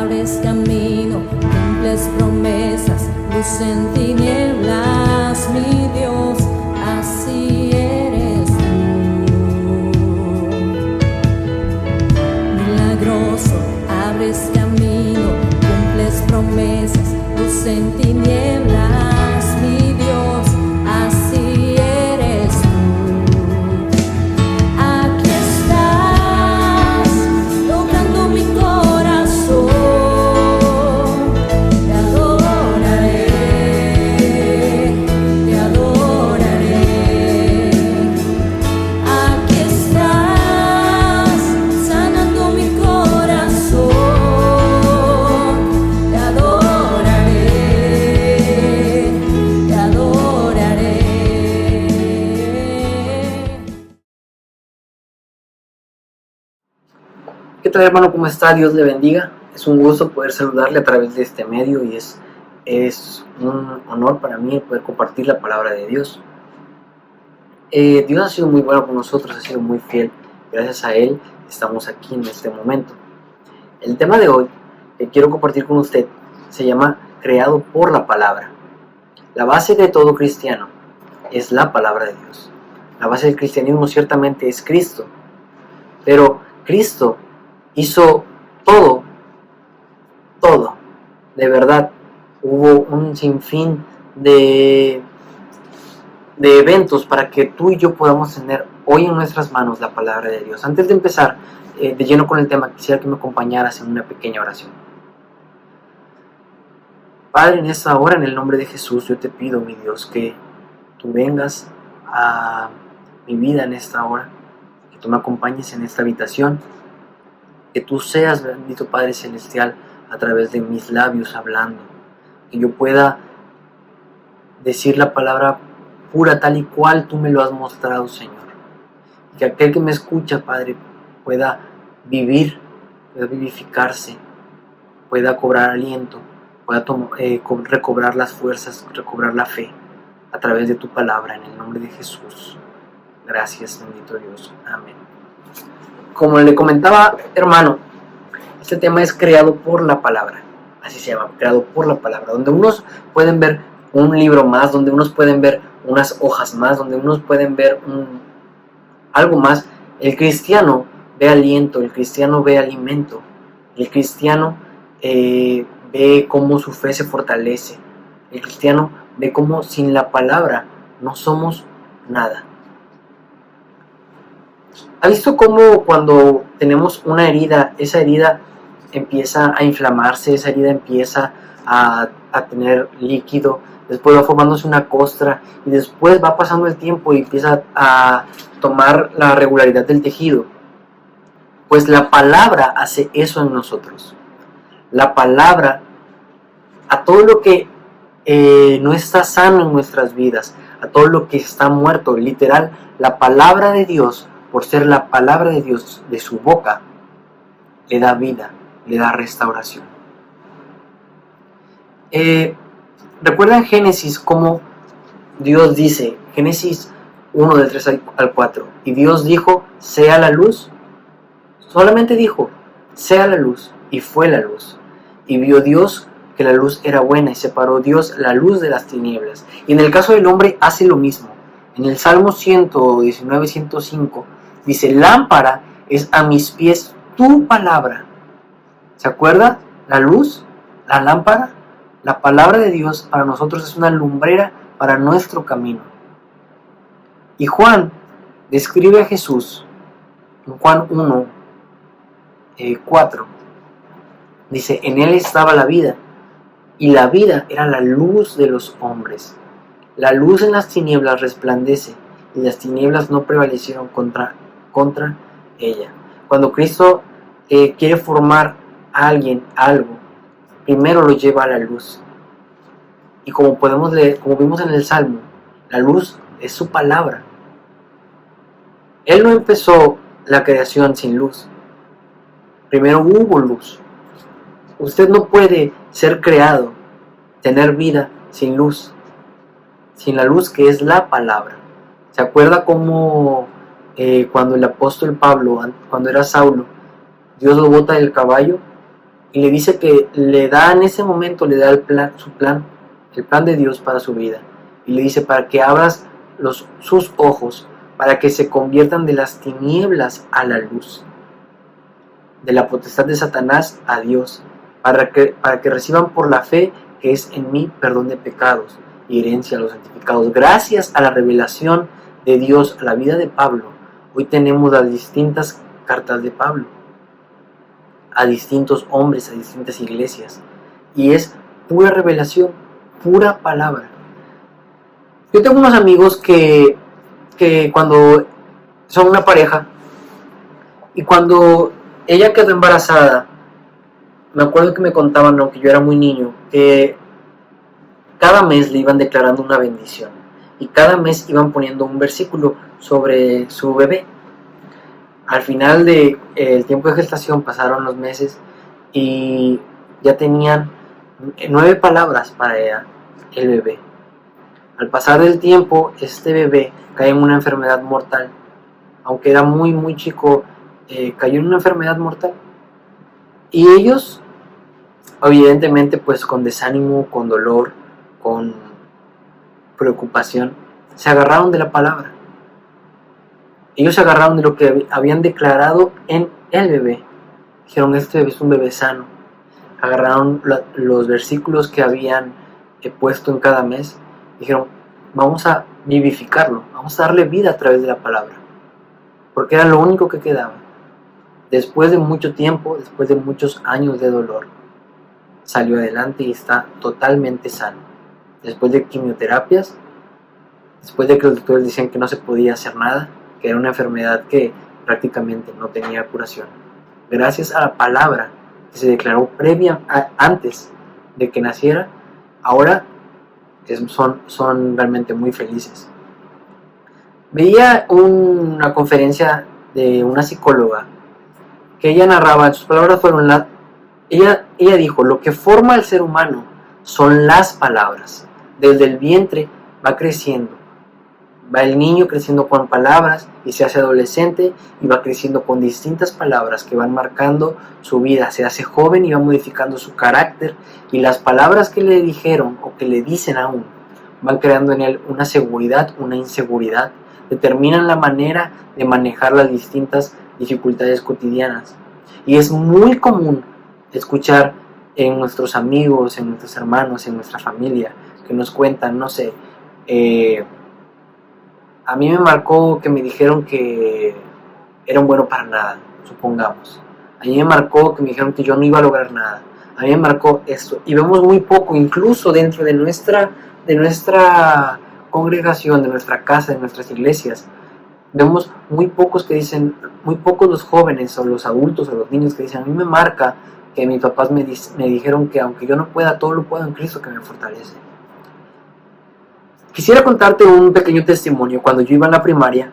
abres camino, cumples promesas, luz en tinieblas, mi Dios, así eres tú. Milagroso, abres camino, cumples promesas, luz en tinieblas, mi Dios, así eres tú. Aquí estás, tocando mi corazón, te adoraré, te adoraré. Aquí estás, sanando mi corazón, te adoraré, te adoraré. ¿Qué tal, hermano? ¿Cómo está? Dios le bendiga. Es un gusto poder saludarle a través de este medio y es un honor para mí poder compartir la palabra de Dios. Dios ha sido muy bueno con nosotros, ha sido muy fiel. Gracias a Él estamos aquí en este momento. El tema de hoy que quiero compartir con usted se llama Creado por la Palabra. La base de todo cristiano es la palabra de Dios. La base del cristianismo ciertamente es Cristo, pero Cristo hizo todo, de verdad. Hubo un sinfín de eventos para que tú y yo podamos tener hoy en nuestras manos la palabra de Dios. Antes de empezar de lleno con el tema, quisiera que me acompañaras en una pequeña oración. Padre, en esta hora, en el nombre de Jesús, yo te pido, mi Dios, que tú vengas a mi vida en esta hora, que tú me acompañes en esta habitación, que tú seas, bendito Padre Celestial, a través de mis labios hablando, que yo pueda decir la palabra pura tal y cual tú me lo has mostrado, Señor. Y que aquel que me escucha, Padre, pueda vivir, pueda vivificarse, pueda cobrar aliento, pueda recobrar las fuerzas, recobrar la fe a través de tu palabra, en el nombre de Jesús. Gracias, bendito Dios. Amén. Como le comentaba, hermano, este tema es creado por la palabra, así se llama, creado por la palabra, donde unos pueden ver un libro más, donde unos pueden ver unas hojas más, donde unos pueden ver algo más. El cristiano ve aliento, el cristiano ve alimento, el cristiano ve cómo su fe se fortalece, el cristiano ve cómo sin la palabra no somos nada. ¿Ha visto cómo cuando tenemos una herida, esa herida empieza a inflamarse, esa herida empieza a tener líquido, después va formándose una costra y después va pasando el tiempo y empieza a tomar la regularidad del tejido? Pues la palabra hace eso en nosotros. La palabra, a todo lo que no está sano en nuestras vidas, a todo lo que está muerto, literal, la palabra de Dios, por ser la palabra de Dios de su boca, le da vida, le da restauración. Recuerda en Génesis cómo Dios dice, Génesis 1 del 3 al 4, y Dios dijo, sea la luz. Solamente dijo, sea la luz, y fue la luz. Y vio Dios que la luz era buena, y separó Dios la luz de las tinieblas. Y en el caso del hombre hace lo mismo. En el Salmo 119, 105, dice, lámpara es a mis pies tu palabra. ¿Se acuerda? La luz, la lámpara, la palabra de Dios para nosotros es una lumbrera para nuestro camino. Y Juan describe a Jesús en Juan 1, 4. Dice, en él estaba la vida, y la vida era la luz de los hombres. La luz en las tinieblas resplandece, y las tinieblas no prevalecieron contra ella. Cuando Cristo quiere formar a alguien, algo, primero lo lleva a la luz. Y como podemos leer, como vimos en el Salmo, la luz es su palabra. Él no empezó la creación sin luz. Primero hubo luz. Usted no puede ser creado, tener vida sin luz, sin la luz que es la palabra. ¿Se acuerda cómo cuando el apóstol Pablo, cuando era Saulo, Dios lo bota del caballo y le dice que le da en ese momento, le da el plan de Dios para su vida. Y le dice para que abras sus ojos, para que se conviertan de las tinieblas a la luz, de la potestad de Satanás a Dios, para que reciban por la fe que es en mí perdón de pecados y herencia a los santificados. Gracias a la revelación de Dios a la vida de Pablo, hoy tenemos las distintas cartas de Pablo a distintos hombres, a distintas iglesias, y es pura revelación, pura palabra. Yo tengo unos amigos que cuando son una pareja, y cuando ella quedó embarazada, me acuerdo que me contaban, aunque yo era muy niño, que cada mes le iban declarando una bendición, y cada mes iban poniendo un versículo sobre su bebé. Al final del tiempo de gestación pasaron los meses y ya tenían 9 palabras para ella, el bebé. Al pasar del tiempo, este bebé cae en una enfermedad mortal. Aunque era muy muy chico, cayó en una enfermedad mortal. Y ellos, evidentemente, pues con desánimo, con dolor, con preocupación, se agarraron de la palabra. Ellos se agarraron de lo que habían declarado en el bebé. Dijeron, este bebé es un bebé sano. Agarraron los versículos que habían puesto en cada mes. Dijeron, vamos a vivificarlo, vamos a darle vida a través de la palabra. Porque era lo único que quedaba. Después de mucho tiempo, después de muchos años de dolor, salió adelante y está totalmente sano. Después de quimioterapias, después de que los doctores decían que no se podía hacer nada, que era una enfermedad que prácticamente no tenía curación. Gracias a la palabra que se declaró antes de que naciera, ahora son realmente muy felices. Veía una conferencia de una psicóloga que ella narraba, sus palabras fueron ella dijo, lo que forma al ser humano son las palabras. Desde el vientre va creciendo. Va el niño creciendo con palabras y se hace adolescente y va creciendo con distintas palabras que van marcando su vida. Se hace joven y va modificando su carácter, y las palabras que le dijeron o que le dicen aún van creando en él una seguridad, una inseguridad. Determinan la manera de manejar las distintas dificultades cotidianas. Y es muy común escuchar en nuestros amigos, en nuestros hermanos, en nuestra familia, que nos cuentan, no sé, a mí me marcó que me dijeron que era un bueno para nada, supongamos. A mí me marcó que me dijeron que yo no iba a lograr nada. A mí me marcó esto. Y vemos muy poco, incluso dentro de nuestra congregación, de nuestra casa, de nuestras iglesias. Vemos muy pocos que dicen, muy pocos los jóvenes o los adultos o los niños que dicen, a mí me marca que mis papás me dijeron que aunque yo no pueda, todo lo puedo en Cristo que me fortalece. Quisiera contarte un pequeño testimonio. Cuando yo iba en la primaria,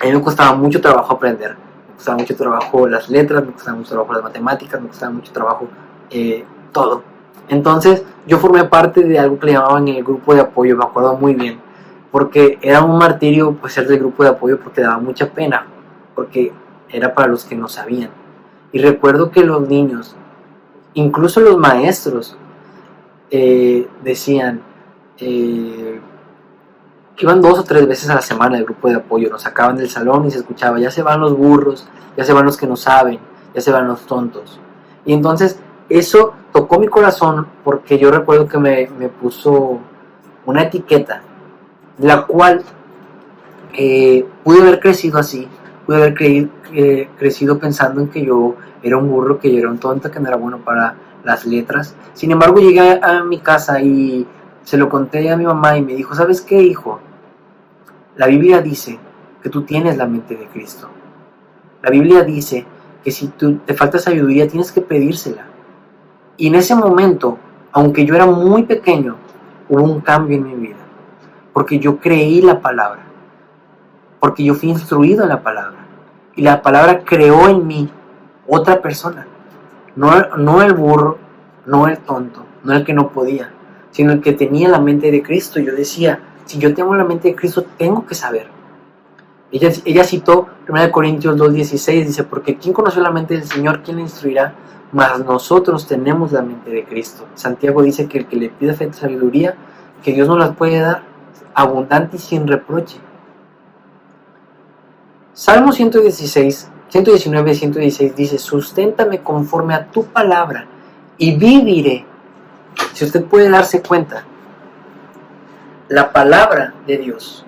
a mí me costaba mucho trabajo aprender. Me costaba mucho trabajo las letras, me costaba mucho trabajo las matemáticas, me costaba mucho trabajo todo. Entonces yo formé parte de algo que le llamaban el grupo de apoyo, me acuerdo muy bien, porque era un martirio pues ser del grupo de apoyo, porque daba mucha pena, porque era para los que no sabían. Y recuerdo que los niños, incluso los maestros, decían, iban 2 o 3 veces a la semana el grupo de apoyo, nos sacaban del salón y se escuchaba, ya se van los burros, ya se van los que no saben, ya se van los tontos. Y entonces eso tocó mi corazón, porque yo recuerdo que me puso una etiqueta, la cual pude haber crecido así, pude haber crecido pensando en que yo era un burro, que yo era un tonto, que no era bueno para las letras. Sin embargo, llegué a mi casa y se lo conté a mi mamá y me dijo, ¿sabes qué, hijo? La Biblia dice que tú tienes la mente de Cristo. La Biblia dice que si te falta sabiduría tienes que pedírsela. Y en ese momento, aunque yo era muy pequeño, hubo un cambio en mi vida. Porque yo creí la palabra. Porque yo fui instruido en la palabra. Y la palabra creó en mí otra persona. No el burro, no el tonto, no el que no podía, sino el que tenía la mente de Cristo. Yo decía, si yo tengo la mente de Cristo, tengo que saber. Ella citó 1 Corintios 2:16, dice, porque ¿quién conoció la mente del Señor? ¿Quién le instruirá? mas nosotros tenemos la mente de Cristo. Santiago dice que el que le pida fe y sabiduría, que Dios nos las puede dar abundante y sin reproche. Salmo 119, 116 dice: susténtame conforme a tu palabra y viviré. Si usted puede darse cuenta, la palabra de Dios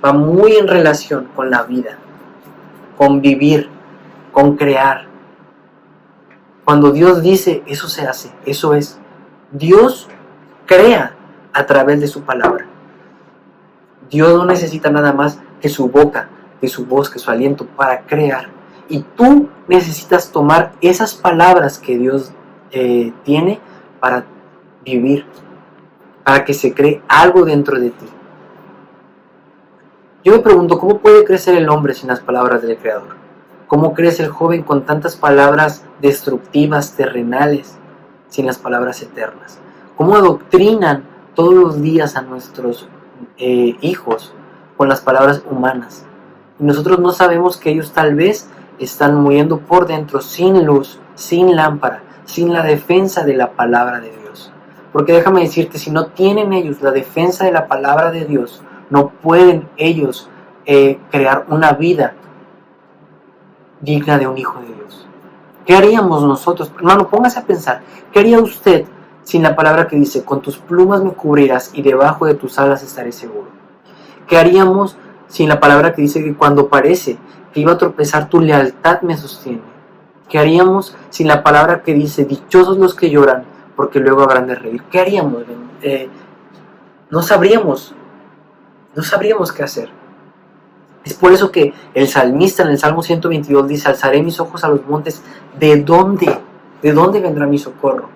va muy en relación con la vida, con vivir, con crear. Cuando Dios dice, eso se hace, eso es. Dios crea a través de su palabra. Dios no necesita nada más que su boca, que su voz, que su aliento para crear. Y tú necesitas tomar esas palabras que Dios tiene para vivir, para que se cree algo dentro de ti. Yo me pregunto, ¿cómo puede crecer el hombre sin las palabras del Creador? ¿Cómo crece el joven con tantas palabras destructivas, terrenales, sin las palabras eternas? ¿Cómo adoctrinan todos los días a nuestros hijos con las palabras humanas? Y nosotros no sabemos que ellos tal vez están muriendo por dentro, sin luz, sin lámpara, sin la defensa de la palabra de Dios. Porque déjame decirte, si no tienen ellos la defensa de la palabra de Dios, no pueden ellos crear una vida digna de un hijo de Dios. ¿Qué haríamos nosotros? Hermano, póngase a pensar, ¿qué haría usted sin la palabra que dice, con tus plumas me cubrirás y debajo de tus alas estaré seguro? ¿Qué haríamos sin la palabra que dice que cuando parece que iba a tropezar, tu lealtad me sostiene? ¿Qué haríamos sin la palabra que dice, dichosos los que lloran, porque luego habrán de reír? ¿Qué haríamos? No sabríamos qué hacer. Es por eso que el salmista en el Salmo 122 dice, alzaré mis ojos a los montes, ¿de dónde? ¿De dónde vendrá mi socorro?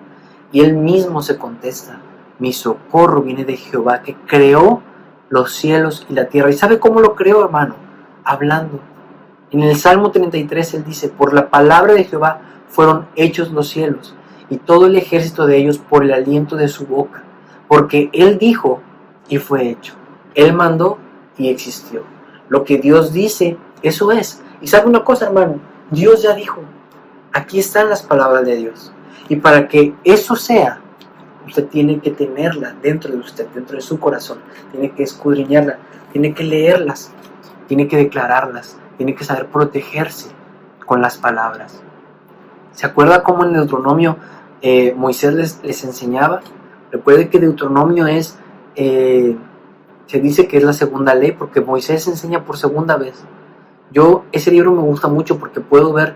Y él mismo se contesta, mi socorro viene de Jehová, que creó los cielos y la tierra. ¿Y sabe cómo lo creó, hermano? Hablando. En el Salmo 33 él dice, por la palabra de Jehová fueron hechos los cielos, y todo el ejército de ellos por el aliento de su boca, porque él dijo y fue hecho. Él mandó y existió. Lo que Dios dice, eso es. Y sabe una cosa, hermano, Dios ya dijo, aquí están las palabras de Dios. Y para que eso sea, usted tiene que tenerla dentro de usted, dentro de su corazón. Tiene que escudriñarla, tiene que leerlas, tiene que declararlas, tiene que saber protegerse con las palabras. ¿Se acuerda cómo en Deuteronomio Moisés les enseñaba? Recuerde que Deuteronomio es... se dice que es la segunda ley porque Moisés enseña por segunda vez. Ese libro me gusta mucho porque puedo ver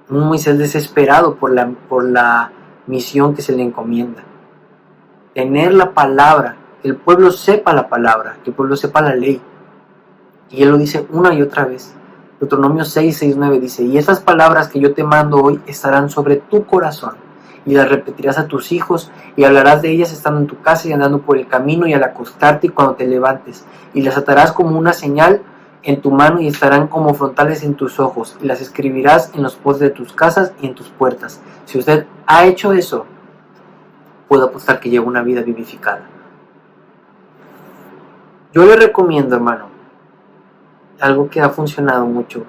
un Moisés desesperado por la misión que se le encomienda. Tener la palabra, que el pueblo sepa la palabra, que el pueblo sepa la ley. Y él lo dice una y otra vez. Deuteronomio 6:9 dice, y esas palabras que yo te mando hoy estarán sobre tu corazón, y las repetirás a tus hijos, y hablarás de ellas estando en tu casa y andando por el camino y al acostarte y cuando te levantes, y las atarás como una señal en tu mano y estarán como frontales en tus ojos, y las escribirás en los postes de tus casas y en tus puertas. Si usted ha hecho eso, puedo apostar que lleva una vida vivificada. Yo le recomiendo, hermano, algo que ha funcionado mucho,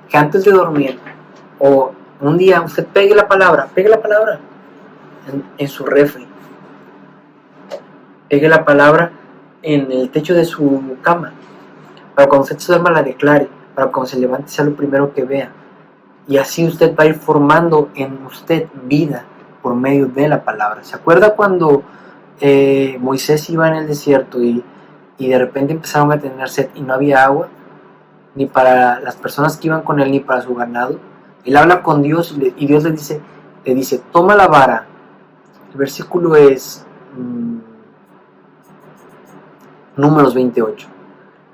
que antes de dormir o un día usted pegue la palabra en su refri, pegue la palabra en el techo de su cama, para cuando usted se duerma la declare, para cuando se levante sea lo primero que vea, y así usted va a ir formando en usted vida por medio de la palabra. ¿Se acuerda cuando Moisés iba en el desierto y de repente empezaron a tener sed y no había agua, ni para las personas que iban con él ni para su ganado? Él habla con Dios y Dios le dice, toma la vara. El versículo es Números 28.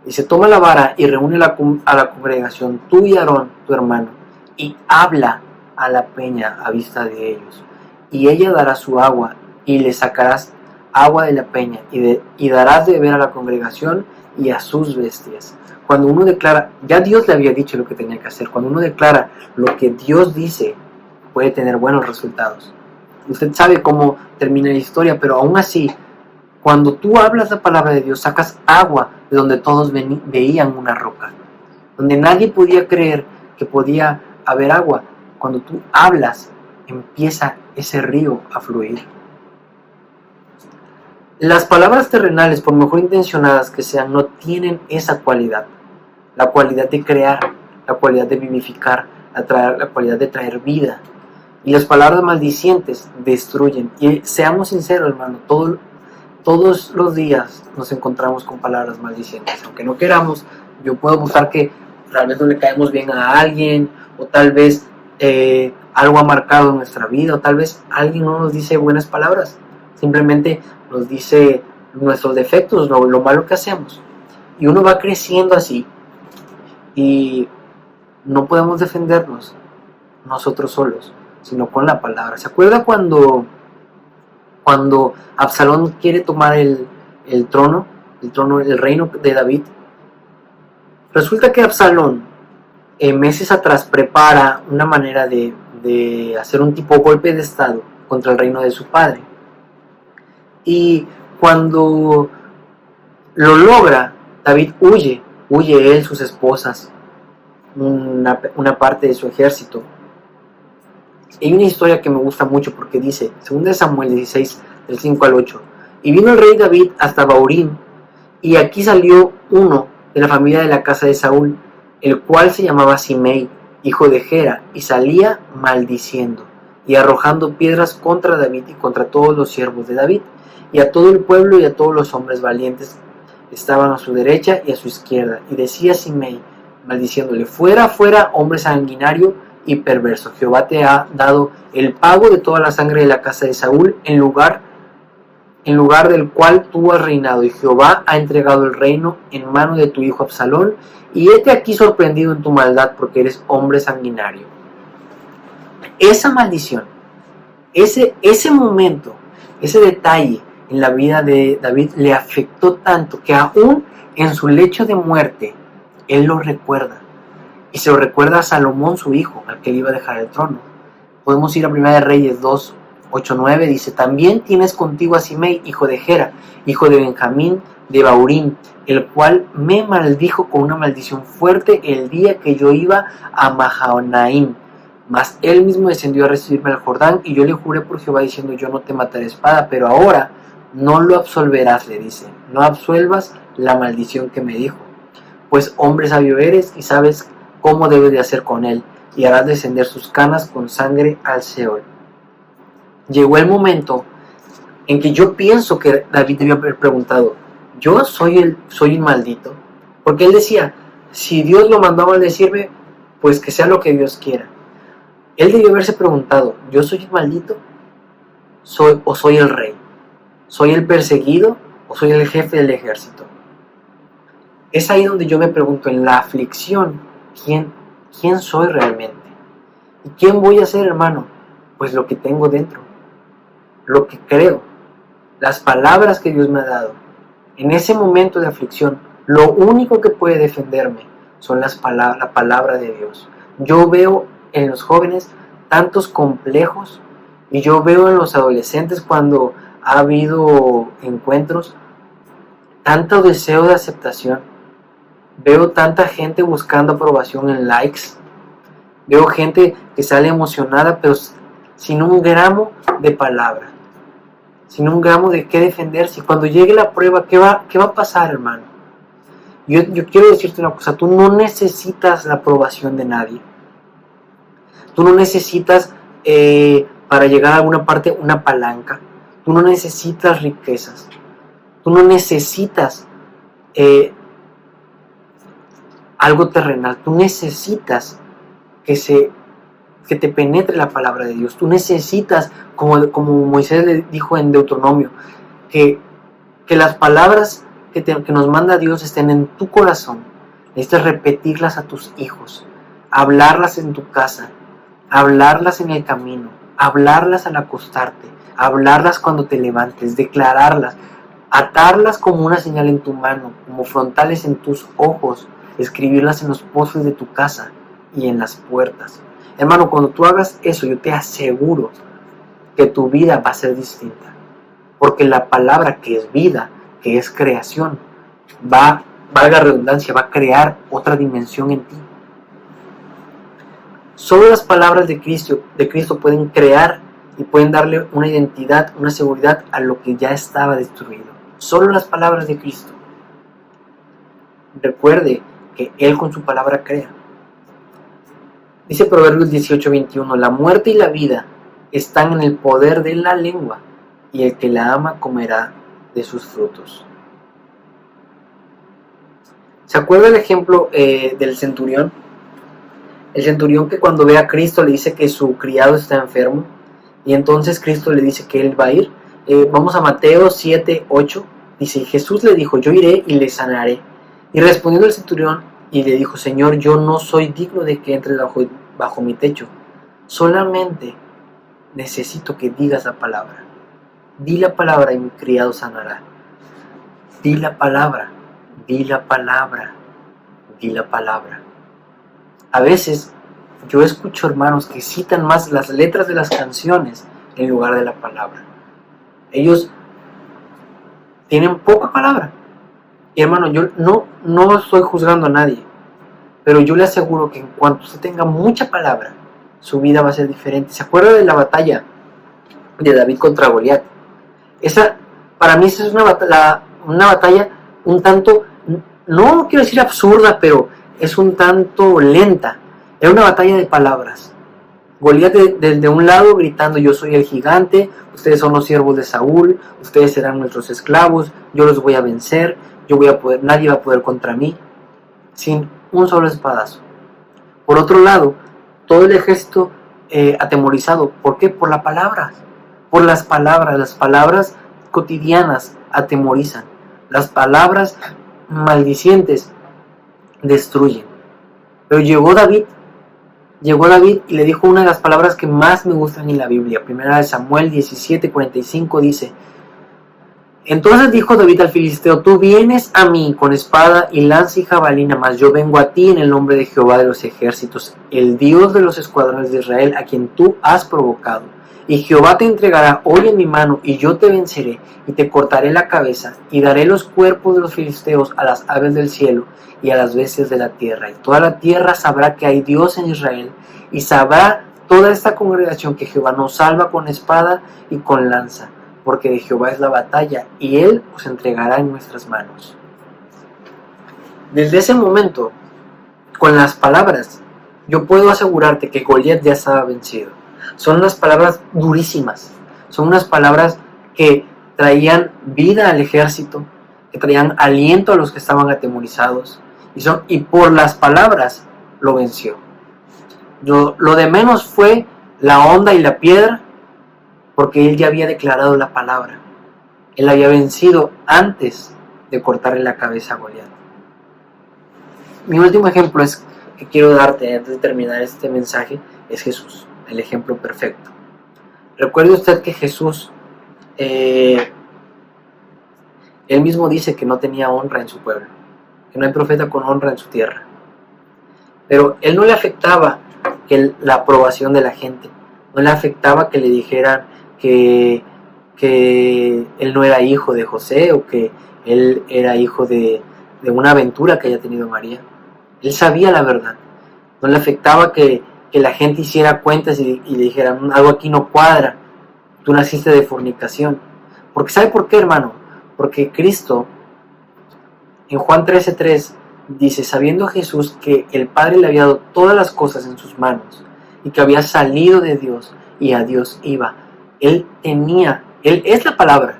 Dice, toma la vara y reúne a la congregación, tú y Aarón, tu hermano, y habla a la peña a vista de ellos. Y ella dará su agua, y le sacarás agua de la peña, y darás de beber a la congregación y a sus bestias. Cuando uno declara, ya Dios le había dicho lo que tenía que hacer. Cuando uno declara lo que Dios dice, puede tener buenos resultados. Usted sabe cómo termina la historia, pero aún así, cuando tú hablas la palabra de Dios, sacas agua de donde todos veían una roca, donde nadie podía creer que podía haber agua. Cuando tú hablas empieza ese río a fluir. Las palabras terrenales, por mejor intencionadas que sean, no tienen esa cualidad. La cualidad de crear, la cualidad de vivificar, la cualidad de traer vida. Y las palabras maldicientes destruyen. Y seamos sinceros, hermano, todos los días nos encontramos con palabras maldicientes. Aunque no queramos, yo puedo buscar que tal vez no le caemos bien a alguien, o tal vez algo ha marcado nuestra vida, o tal vez alguien no nos dice buenas palabras. Simplemente nos dice nuestros defectos, lo malo que hacemos. Y uno va creciendo así. Y no podemos defendernos nosotros solos, sino con la palabra. ¿Se acuerda cuando Absalón quiere tomar el trono, el reino de David? Resulta que Absalón, meses atrás, prepara una manera de hacer un tipo golpe de estado contra el reino de su padre. Y cuando lo logra, David huye él, sus esposas, una parte de su ejército. Hay una historia que me gusta mucho porque dice, 2 Samuel 16, del 5 al 8, y vino el rey David hasta Baurim, y aquí salió uno de la familia de la casa de Saúl, el cual se llamaba Simei, hijo de Gera, y salía maldiciendo y arrojando piedras contra David y contra todos los siervos de David, y a todo el pueblo y a todos los hombres valientes estaban a su derecha y a su izquierda. Y decía Simei, maldiciéndole, fuera, fuera, hombre sanguinario y perverso. Jehová te ha dado el pago de toda la sangre de la casa de Saúl en lugar del cual tú has reinado, y Jehová ha entregado el reino en mano de tu hijo Absalón, y hete aquí sorprendido en tu maldad, porque eres hombre sanguinario. Esa maldición, ese momento, ese detalle en la vida de David le afectó tanto que aún en su lecho de muerte, él lo recuerda. Y se lo recuerda a Salomón, su hijo, al que le iba a dejar el trono. Podemos ir a 1 Reyes 2, 8-9, dice, también tienes contigo a Simei, hijo de Gera, hijo de Benjamín, de Baurim, el cual me maldijo con una maldición fuerte el día que yo iba a Mahanaim. Mas él mismo descendió a recibirme al Jordán, y yo le juré por Jehová diciendo, yo no te mataré espada, pero ahora no lo absolverás, le dice, no absuelvas la maldición que me dijo. Pues hombre sabio eres y sabes cómo debes de hacer con él, y harás descender sus canas con sangre al Seol. Llegó el momento en que yo pienso que David debió haber preguntado, ¿yo soy el maldito? Porque él decía, si Dios lo mandó a maldecirme, pues que sea lo que Dios quiera. Él debió haberse preguntado, ¿yo soy el maldito? ¿O soy el rey? ¿Soy el perseguido o soy el jefe del ejército? Es ahí donde yo me pregunto, en la aflicción, ¿quién soy realmente? ¿Y quién voy a ser, hermano? Pues lo que tengo dentro, lo que creo, las palabras que Dios me ha dado. En ese momento de aflicción, lo único que puede defenderme son la palabra de Dios. Yo veo en los jóvenes tantos complejos, y yo veo en los adolescentes, cuando ha habido encuentros, tanto deseo de aceptación. Veo tanta gente buscando aprobación en likes. Veo gente que sale emocionada, pero sin un gramo de palabra, sin un gramo de qué defenderse. Y cuando llegue la prueba, ¿qué va a pasar, hermano? Yo quiero decirte una cosa, tú no necesitas la aprobación de nadie. Tú no necesitas para llegar a alguna parte una palanca. Tú no necesitas riquezas. Tú no necesitas algo terrenal. Tú necesitas que te penetre la palabra de Dios. Tú necesitas, como Moisés le dijo en Deuteronomio, que las palabras que nos manda Dios estén en tu corazón. Necesitas repetirlas a tus hijos, hablarlas en tu casa, hablarlas en el camino, hablarlas al acostarte, hablarlas cuando te levantes, declararlas, atarlas como una señal en tu mano, como frontales en tus ojos, escribirlas en los postes de tu casa y en las puertas. Hermano, cuando tú hagas eso, yo te aseguro que tu vida va a ser distinta, porque la palabra, que es vida, que es creación, valga redundancia, va a crear otra dimensión en ti. Solo las palabras de Cristo pueden crear y pueden darle una identidad, una seguridad a lo que ya estaba destruido. Solo las palabras de Cristo. Recuerde que Él con su palabra crea. Dice Proverbios 18:21, la muerte y la vida están en el poder de la lengua, y el que la ama comerá de sus frutos. ¿Se acuerda el ejemplo del centurión? El centurión que cuando ve a Cristo le dice que su criado está enfermo, y entonces Cristo le dice que Él va a ir. Vamos a Mateo 7:8, dice, Jesús le dijo, yo iré y le sanaré. Y respondiendo el centurión, y le dijo, Señor, yo no soy digno de que entres bajo mi techo, solamente necesito que digas la palabra. Di la palabra y mi criado sanará. Di la palabra, di la palabra, di la palabra. A veces yo escucho hermanos que citan más las letras de las canciones en lugar de la palabra. Ellos tienen poca palabra. Y hermano, yo no estoy juzgando a nadie, pero yo le aseguro que en cuanto usted tenga mucha palabra, su vida va a ser diferente. ¿Se acuerda de la batalla de David contra Goliat? Para mí esa es una batalla un tanto, no quiero decir absurda, pero es un tanto lenta. Era una batalla de palabras. Goliat desde un lado gritando, yo soy el gigante, ustedes son los siervos de Saúl, ustedes serán nuestros esclavos, yo los voy a vencer, nadie va a poder contra mí, sin un solo espadazo. Por otro lado, todo el ejército atemorizado. ¿Por qué? Por la palabra. Por las palabras cotidianas atemorizan. Las palabras maldicientes destruyen. Pero llegó David y le dijo una de las palabras que más me gustan en la Biblia. Primera de Samuel 17:45 dice, entonces dijo David al filisteo, tú vienes a mí con espada y lanza y jabalina, mas yo vengo a ti en el nombre de Jehová de los ejércitos, el Dios de los escuadrones de Israel, a quien tú has provocado. Y Jehová te entregará hoy en mi mano, y yo te venceré, y te cortaré la cabeza, y daré los cuerpos de los filisteos a las aves del cielo, y a las bestias de la tierra. Y toda la tierra sabrá que hay Dios en Israel, y sabrá toda esta congregación que Jehová nos salva con espada y con lanza, porque de Jehová es la batalla, y Él os entregará en nuestras manos. Desde ese momento, con las palabras, yo puedo asegurarte que Goliat ya estaba vencido. Son unas palabras durísimas, son unas palabras que traían vida al ejército, que traían aliento a los que estaban atemorizados, y por las palabras lo venció. Lo de menos fue la honda y la piedra, porque él ya había declarado la palabra. Él había vencido antes de cortarle la cabeza a Goliat. Mi último ejemplo que quiero darte antes de terminar este mensaje es Jesús, el ejemplo perfecto. Recuerde usted que Jesús, él mismo dice que no tenía honra en su pueblo, que no hay profeta con honra en su tierra. Pero él no le afectaba la aprobación de la gente, no le afectaba que le dijeran que él no era hijo de José o que él era hijo de una aventura que haya tenido María. Él sabía la verdad. No le afectaba que la gente hiciera cuentas y le dijeran, algo aquí no cuadra, tú naciste de fornicación. Porque ¿sabe por qué, hermano? Porque Cristo, en Juan 13:3, dice, sabiendo Jesús que el Padre le había dado todas las cosas en sus manos y que había salido de Dios y a Dios iba. Él es la palabra,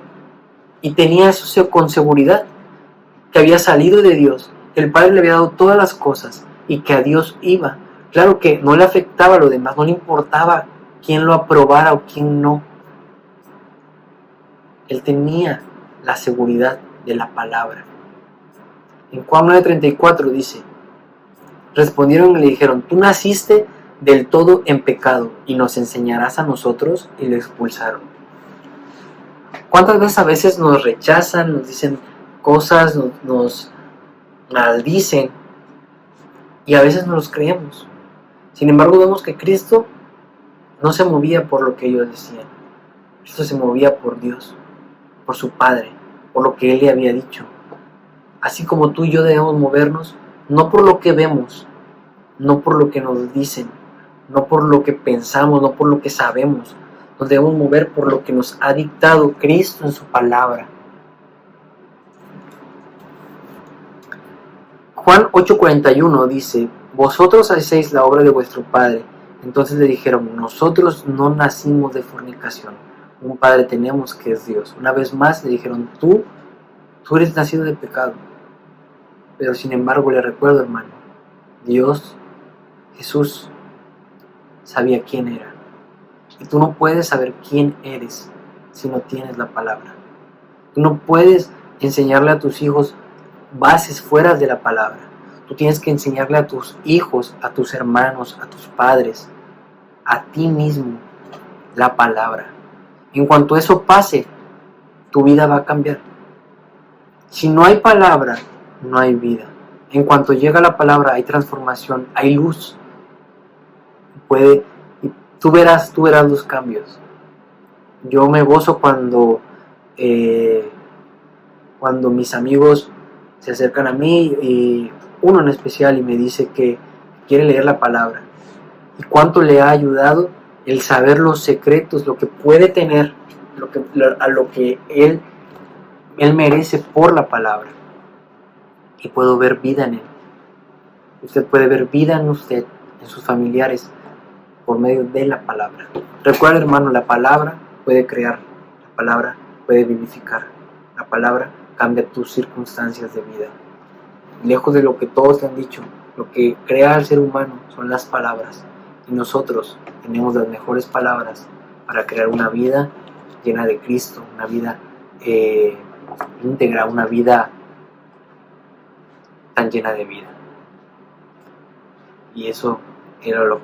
y tenía eso con seguridad, que había salido de Dios, que el Padre le había dado todas las cosas y que a Dios iba. Claro que no le afectaba a lo demás, no le importaba quién lo aprobara o quién no. Él tenía la seguridad de la palabra. En Juan 9:34 dice, respondieron y le dijeron, tú naciste del todo en pecado y nos enseñarás a nosotros, y lo expulsaron. ¿Cuántas veces nos rechazan, nos dicen cosas, nos maldicen, y a veces no los creemos? Sin embargo, vemos que Cristo no se movía por lo que ellos decían. Cristo se movía por Dios, por su Padre, por lo que Él le había dicho. Así como tú y yo debemos movernos, no por lo que vemos, no por lo que nos dicen, no por lo que pensamos, no por lo que sabemos. Nos debemos mover por lo que nos ha dictado Cristo en su palabra. Juan 8:41 dice: vosotros hacéis la obra de vuestro padre. Entonces le dijeron: nosotros no nacimos de fornicación, un padre tenemos que es Dios. Una vez más le dijeron: tú eres nacido de pecado. Pero sin embargo le recuerdo, hermano, Dios, Jesús, sabía quién era. Y tú no puedes saber quién eres si no tienes la palabra. Tú no puedes enseñarle a tus hijos bases fuera de la palabra. Tú tienes que enseñarle a tus hijos, a tus hermanos, a tus padres, a ti mismo, la palabra. En cuanto eso pase, tu vida va a cambiar. Si no hay palabra, no hay vida. En cuanto llega la palabra, hay transformación, hay luz. Tú verás los cambios. Yo me gozo cuando mis amigos se acercan a mí, y uno en especial, y me dice que quiere leer la palabra. Y cuánto le ha ayudado el saber los secretos, lo que puede tener, a lo que él merece por la palabra. Y puedo ver vida en él. Usted puede ver vida en usted, en sus familiares, por medio de la palabra. Recuerda, hermano, la palabra puede crear, la palabra puede vivificar, la palabra cambia tus circunstancias de vida. Lejos de lo que todos te han dicho, lo que crea al ser humano son las palabras. Y nosotros tenemos las mejores palabras para crear una vida llena de Cristo, una vida íntegra, una vida tan llena de vida. Y eso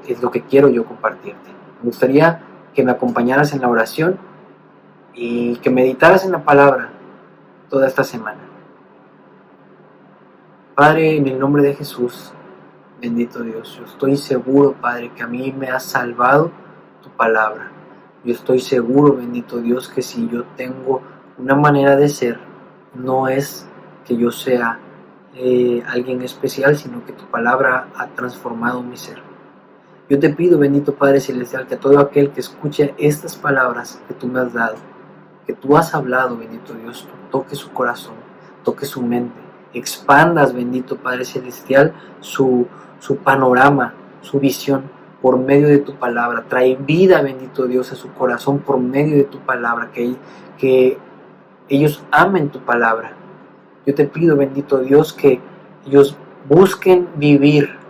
es lo que quiero yo compartirte. Me gustaría que me acompañaras en la oración y que meditaras en la palabra toda esta semana. Padre, en el nombre de Jesús, bendito Dios, yo estoy seguro, Padre, que a mí me has salvado tu palabra. Yo estoy seguro, bendito Dios, que si yo tengo una manera de ser, no es que yo sea alguien especial, sino que tu palabra ha transformado mi ser. Yo te pido, bendito Padre Celestial, que todo aquel que escuche estas palabras que tú me has dado, que tú has hablado, bendito Dios, tú toque su corazón, toque su mente, expandas, bendito Padre Celestial, su panorama, su visión por medio de tu palabra. Trae vida, bendito Dios, a su corazón por medio de tu palabra, que ellos amen tu palabra. Yo te pido, bendito Dios, que ellos busquen vivir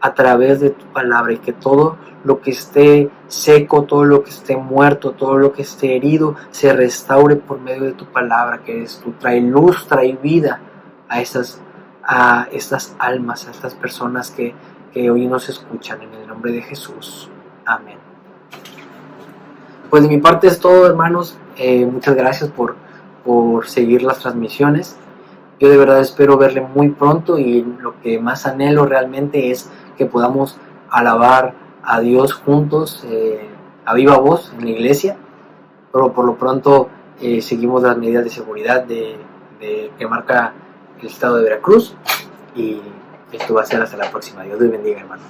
a través de tu palabra, y que todo lo que esté seco, todo lo que esté muerto, todo lo que esté herido, se restaure por medio de tu palabra, que eres tú. Trae luz, trae vida a estas almas, a estas personas que hoy nos escuchan, en el nombre de Jesús. Amén. Pues de mi parte es todo, hermanos. Muchas gracias por seguir las transmisiones. Yo de verdad espero verle muy pronto, y lo que más anhelo realmente es que podamos alabar a Dios juntos, a viva voz en la iglesia. Pero por lo pronto seguimos las medidas de seguridad que marca el estado de Veracruz, y esto va a ser hasta la próxima. Dios les bendiga, hermano.